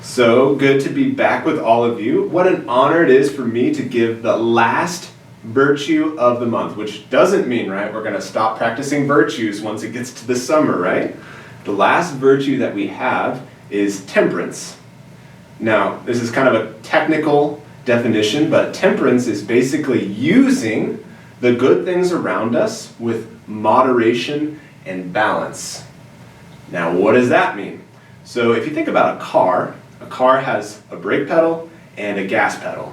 So good to be back with all of you. What an honor it is for me to give the last virtue of the month, which doesn't mean, right, we're going to stop practicing virtues once it gets to the summer, right? The last virtue that we have is temperance. Now, this is kind of a technical definition, but temperance is basically using the good things around us with moderation and balance. Now, what does that mean? So if you think about a car has a brake pedal and a gas pedal.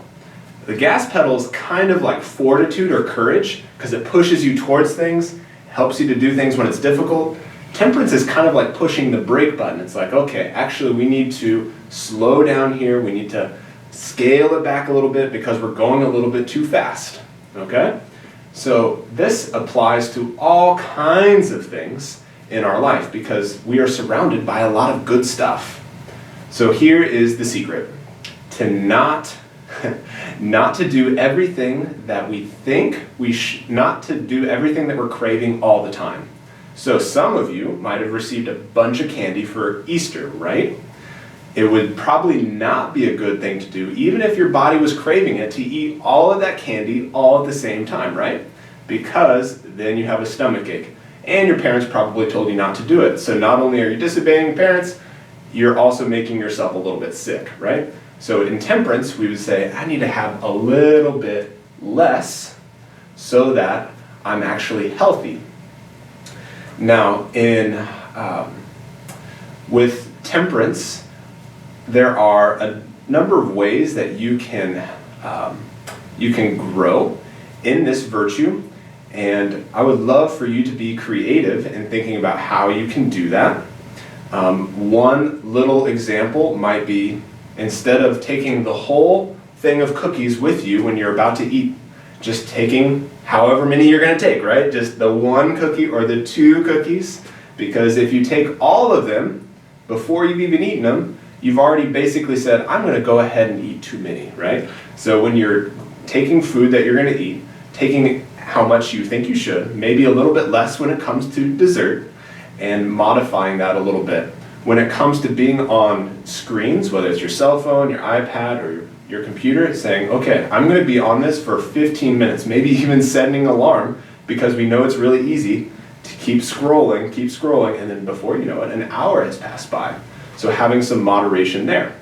The gas pedal is kind of like fortitude or courage because it pushes you towards things, helps you to do things when it's difficult. Temperance is kind of like pushing the brake button. It's like, okay, actually we need to slow down here. We need to scale it back a little bit because we're going a little bit too fast, okay? So this applies to all kinds of things in our life because we are surrounded by a lot of good stuff. So here is the secret: to not to do everything that we think not to do everything that we're craving all the time. So some of you might have received a bunch of candy for Easter, right? It would probably not be a good thing to do, even if your body was craving it, to eat all of that candy all at the same time, right? Because then you have a stomach ache. And your parents probably told you not to do it. So not only are you disobeying your parents, you're also making yourself a little bit sick, right? So in temperance, we would say, I need to have a little bit less so that I'm actually healthy. Now, with temperance, there are a number of ways that you can grow in this virtue, and I would love for you to be creative in thinking about how you can do that. One little example might be, instead of taking the whole thing of cookies with you when you're about to eat, just taking however many you're going to take, right? Just the one cookie or the two cookies, because if you take all of them before you've even eaten them, you've already basically said, I'm going to go ahead and eat too many, right? So when you're taking food that you're going to eat, taking how much you think you should, maybe a little bit less when it comes to dessert, and modifying that a little bit. When it comes to being on screens, whether it's your cell phone, your iPad, or your computer, it's saying, okay, I'm going to be on this for 15 minutes, maybe even setting an alarm, because we know it's really easy to keep scrolling, and then before you know it, an hour has passed by. So having some moderation there.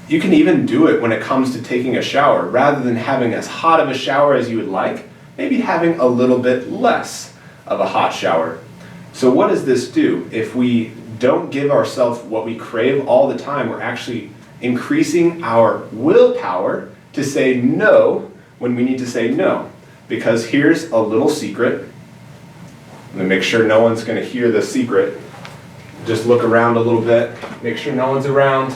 You can even do it when it comes to taking a shower. Rather than having as hot of a shower as you would like, maybe having a little bit less of a hot shower. So what does this do? If we don't give ourselves what we crave all the time, we're actually increasing our willpower to say no when we need to say no. Because here's a little secret. I'm going to make sure no one's going to hear the secret. Just look around a little bit, make sure no one's around.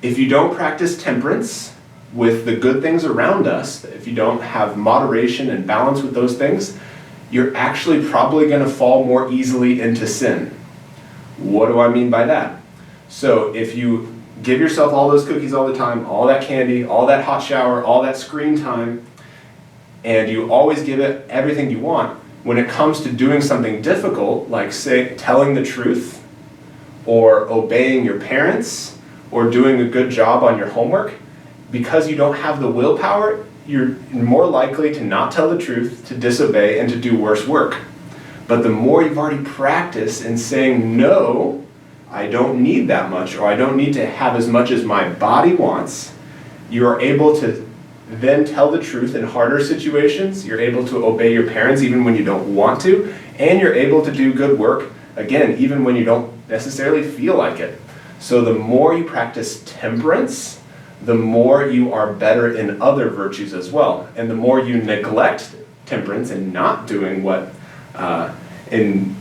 If you don't practice temperance with the good things around us, if you don't have moderation and balance with those things, you're actually probably going to fall more easily into sin. What do I mean by that? So if you give yourself all those cookies all the time, all that candy, all that hot shower, all that screen time, and you always give it everything you want, when it comes to doing something difficult, like say telling the truth, or obeying your parents, or doing a good job on your homework, because you don't have the willpower, you're more likely to not tell the truth, to disobey, and to do worse work. But the more you've already practiced in saying, no, I don't need that much, or I don't need to have as much as my body wants, you are able to then tell the truth in harder situations. You're able to obey your parents even when you don't want to, and you're able to do good work, again, even when you don't necessarily feel like it. So the more you practice temperance, the more you are better in other virtues as well. And the more you neglect temperance and not doing what, in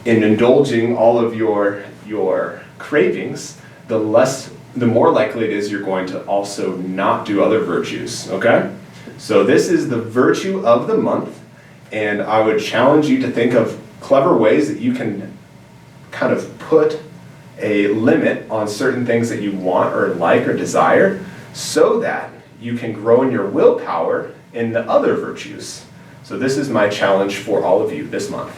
indulging all of your cravings, the more likely it is you're going to also not do other virtues, okay? So this is the virtue of the month, and I would challenge you to think of clever ways that you can kind of put a limit on certain things that you want or like or desire, so that you can grow in your willpower in the other virtues. So this is my challenge for all of you this month.